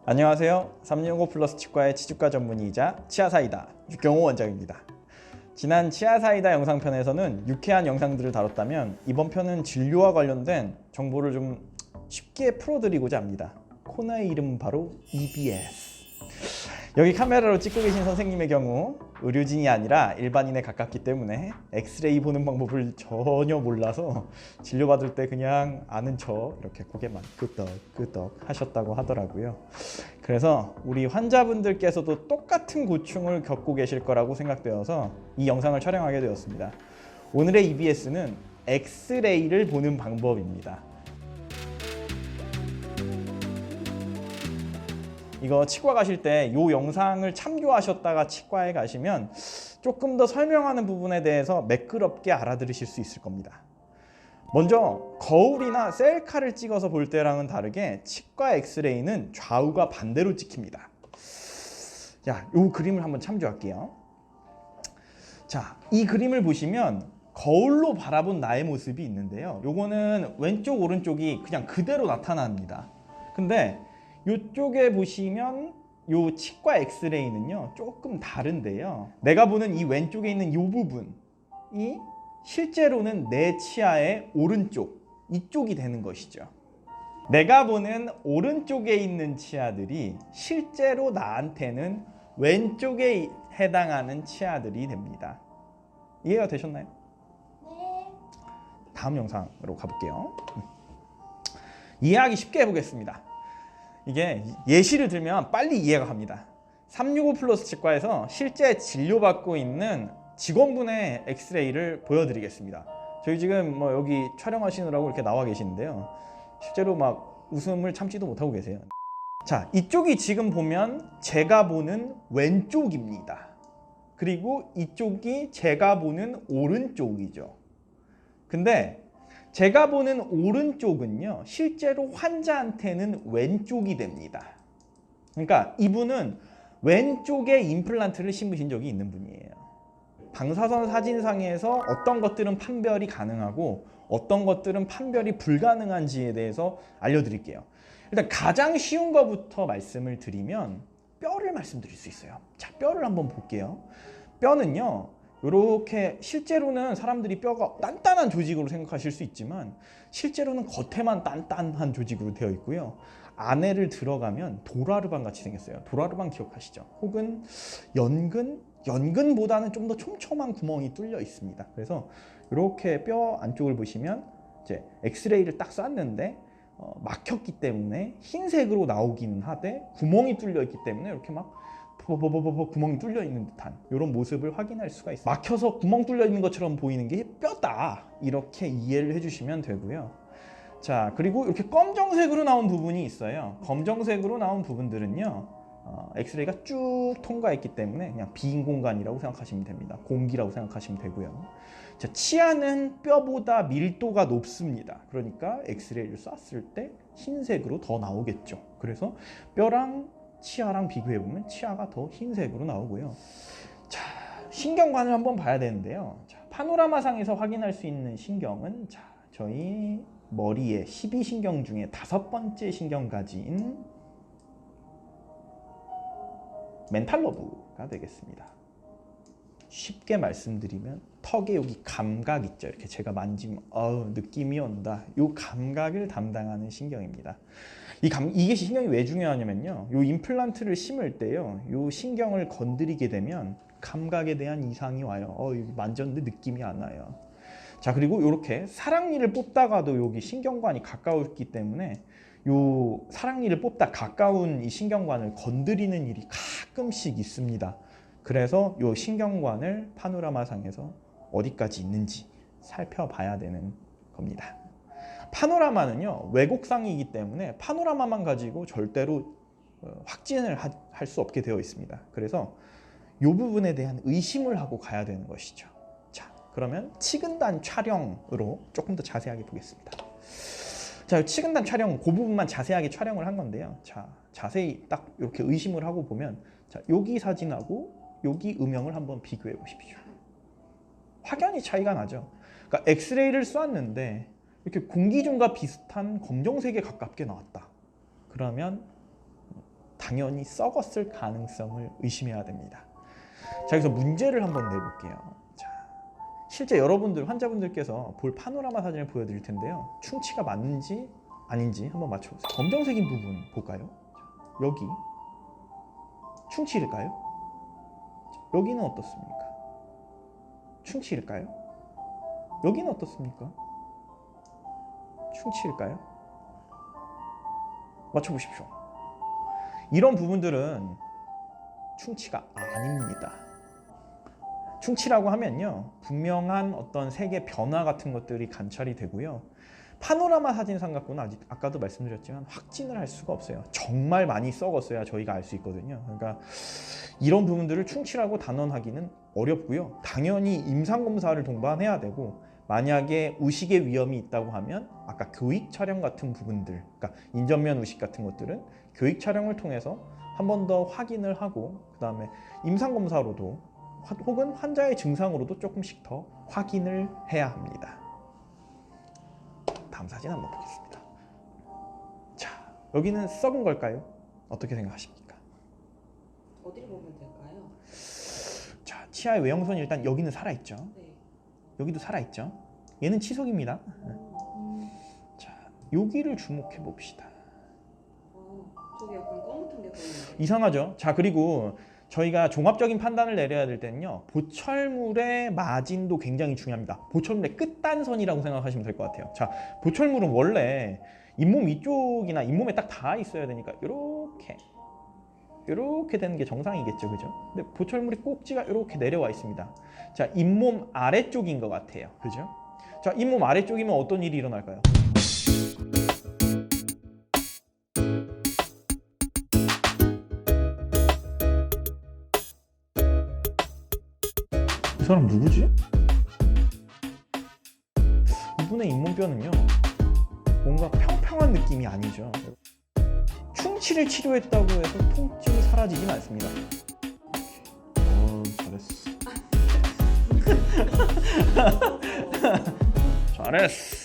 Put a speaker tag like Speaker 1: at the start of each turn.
Speaker 1: 안녕하세요. 365 플러스 치과의 치주과 전문의이자 치아사이다 육경호 원장입니다. 지난 치아사이다 영상편에서는 유쾌한 영상들을 다뤘다면 이번 편은 진료와 관련된 정보를 좀 쉽게 풀어드리고자 합니다. 코너의 이름은 바로 EBS. 여기 카메라로 찍고 계신 선생님의 경우 의료진이 아니라 일반인에 가깝기 때문에 엑스레이 보는 방법을 전혀 몰라서 진료받을 때 그냥 아는 척 이렇게 고개만 끄덕끄덕 하셨다고 하더라고요. 그래서 우리 환자분들께서도 똑같은 고충을 겪고 계실 거라고 생각되어서 이 영상을 촬영하게 되었습니다. 오늘의 EBS는 엑스레이를 보는 방법입니다. 이거 치과 가실 때 이 영상을 참고하셨다가 치과에 가시면 조금 더 설명하는 부분에 대해서 매끄럽게 알아들으실 수 있을 겁니다. 먼저 거울이나 셀카를 찍어서 볼 때랑은 다르게 치과 엑스레이는 좌우가 반대로 찍힙니다. 자, 이 그림을 한번 참조할게요. 자, 이 그림을 보시면 거울로 바라본 나의 모습이 있는데요. 요거는 왼쪽 오른쪽이 그냥 그대로 나타납니다. 근데 이쪽에 보시면 요 치과 엑스레이는요 조금 다른데요. 내가 보는 이 왼쪽에 있는 이 부분이 실제로는 내 치아의 오른쪽, 이쪽이 되는 것이죠. 내가 보는 오른쪽에 있는 치아들이 실제로 나한테는 왼쪽에 해당하는 치아들이 됩니다. 이해가 되셨나요?
Speaker 2: 네.
Speaker 1: 다음 영상으로 가볼게요. 이해하기 쉽게 해보겠습니다. 이게 예시를 들면 빨리 이해가 갑니다. 365 플러스 치과에서 실제 진료받고 있는 직원분의 엑스레이를 보여드리겠습니다. 저희 지금 뭐 여기 촬영하시느라고 이렇게 나와 계시는데요. 실제로 막 웃음을 참지도 못하고 계세요. 자, 이쪽이 지금 보면 제가 보는 왼쪽입니다. 그리고 이쪽이 제가 보는 오른쪽이죠. 근데 제가 보는 오른쪽은요 실제로 환자한테는 왼쪽이 됩니다. 그러니까 이분은 왼쪽에 임플란트를 심으신 적이 있는 분이에요. 방사선 사진상에서 어떤 것들은 판별이 가능하고 어떤 것들은 판별이 불가능한지에 대해서 알려드릴게요. 일단 가장 쉬운 것부터 말씀을 드리면 뼈를 말씀드릴 수 있어요. 자, 뼈를 한번 볼게요. 뼈는요 이렇게 실제로는 사람들이 뼈가 단단한 조직으로 생각하실 수 있지만 실제로는 겉에만 단단한 조직으로 되어 있고요. 안에를 들어가면 도라르방 같이 생겼어요. 도라르방 기억하시죠? 혹은 연근보다는 좀 더 촘촘한 구멍이 뚫려 있습니다. 그래서 이렇게 뼈 안쪽을 보시면 이제 엑스레이를 딱 쐈는데 막혔기 때문에 흰색으로 나오기는 하되 구멍이 뚫려 있기 때문에 이렇게 막 구멍이 뚫려 있는 듯한 이런 모습을 확인할 수가 있어요. 막혀서 구멍 뚫려 있는 것처럼 보이는 게 뼈다, 이렇게 이해를 해주시면 되고요. 자, 그리고 이렇게 검정색으로 나온 부분이 있어요. 검정색으로 나온 부분들은요 엑스레이가 쭉 통과했기 때문에 그냥 빈 공간이라고 생각하시면 됩니다. 공기라고 생각하시면 되고요. 자, 치아는 뼈보다 밀도가 높습니다. 그러니까 엑스레이를 쐈을 때 흰색으로 더 나오겠죠. 그래서 뼈랑 치아랑 비교해보면 치아가 더 흰색으로 나오고요. 자, 신경관을 한번 봐야 되는데요. 자, 파노라마상에서 확인할 수 있는 신경은 자, 저희 머리의 12신경 중에 5번째 신경가지인 멘탈러브가 되겠습니다. 쉽게 말씀드리면 턱에 여기 감각 있죠. 이렇게 제가 만지면 느낌이 온다. 이 감각을 담당하는 신경입니다. 이게 신경이 왜 중요하냐면요. 이 임플란트를 심을 때요. 이 신경을 건드리게 되면 감각에 대한 이상이 와요. 여기 만졌는데 느낌이 안 와요. 자, 그리고 이렇게 사랑니를 뽑다가도 여기 신경관이 가까웠기 때문에 이 사랑니를 뽑다 가까운 이 신경관을 건드리는 일이 가끔씩 있습니다. 그래서 이 신경관을 파노라마상에서 어디까지 있는지 살펴봐야 되는 겁니다. 파노라마는요 왜곡상이기 때문에 파노라마만 가지고 절대로 확진을 할 수 없게 되어 있습니다. 그래서 이 부분에 대한 의심을 하고 가야 되는 것이죠. 자, 그러면 치근단 촬영으로 조금 더 자세하게 보겠습니다. 자, 치근단 촬영 그 부분만 자세하게 촬영을 한 건데요. 자, 자세히 딱 이렇게 의심을 하고 보면 자, 여기 사진하고 여기 음영을 한번 비교해 보십시오. 확연히 차이가 나죠. 그러니까 엑스레이를 쐈는데 이렇게 공기중과 비슷한 검정색에 가깝게 나왔다. 그러면 당연히 썩었을 가능성을 의심해야 됩니다. 자, 여기서 문제를 한번 내볼게요. 자, 실제 여러분들 환자분들께서 볼 파노라마 사진을 보여드릴 텐데요. 충치가 맞는지 아닌지 한번 맞춰보세요. 검정색인 부분 볼까요? 자, 여기 충치일까요? 자, 여기는 어떻습니까? 충치일까요? 여기는 어떻습니까? 충치일까요? 맞춰보십시오. 이런 부분들은 충치가 아닙니다. 충치라고 하면요, 분명한 어떤 색의 변화 같은 것들이 관찰이 되고요. 파노라마 사진상 갖고는 아직 아까도 말씀드렸지만 확진을 할 수가 없어요. 정말 많이 썩었어야 저희가 알 수 있거든요. 그러니까 이런 부분들을 충치라고 단언하기는 어렵고요. 당연히 임상검사를 동반해야 되고, 만약에 의식의 위험이 있다고 하면 아까 교익 촬영 같은 부분들, 그러니까 인전면 의식 같은 것들은 교익 촬영을 통해서 한 번 더 확인을 하고, 그 다음에 임상검사로도 혹은 환자의 증상으로도 조금씩 더 확인을 해야 합니다. 다음 사진 한번 보겠습니다. 자, 여기는 썩은 걸까요? 어떻게 생각하십니까?
Speaker 2: 어디를 보면 될까요?
Speaker 1: 자, 치아의 외형선이 일단 여기는 살아있죠.
Speaker 2: 네.
Speaker 1: 여기도 살아있죠. 얘는 치석입니다. 자, 여기를 주목해 봅시다.
Speaker 2: 저기 약간 검은탕 게 보이는데.
Speaker 1: 이상하죠? 자, 그리고 저희가 종합적인 판단을 내려야 될 때는요, 보철물의 마진도 굉장히 중요합니다. 보철물의 끝단선이라고 생각하시면 될 것 같아요. 자, 보철물은 원래 잇몸 위쪽이나 잇몸에 딱 닿아 있어야 되니까 이렇게 되는 게 정상이겠죠, 그죠? 근데 보철물의 꼭지가 이렇게 내려와 있습니다. 자, 잇몸 아래쪽인 것 같아요, 그죠? 자, 잇몸 아래쪽이면 어떤 일이 일어날까요? 이 사람 누구지? 이분의 잇몸뼈는요, 뭔가 평평한 느낌이 아니죠. 충치를 치료했다고 해서 통증이 사라지진 않습니다. 잘했어. 잘했어.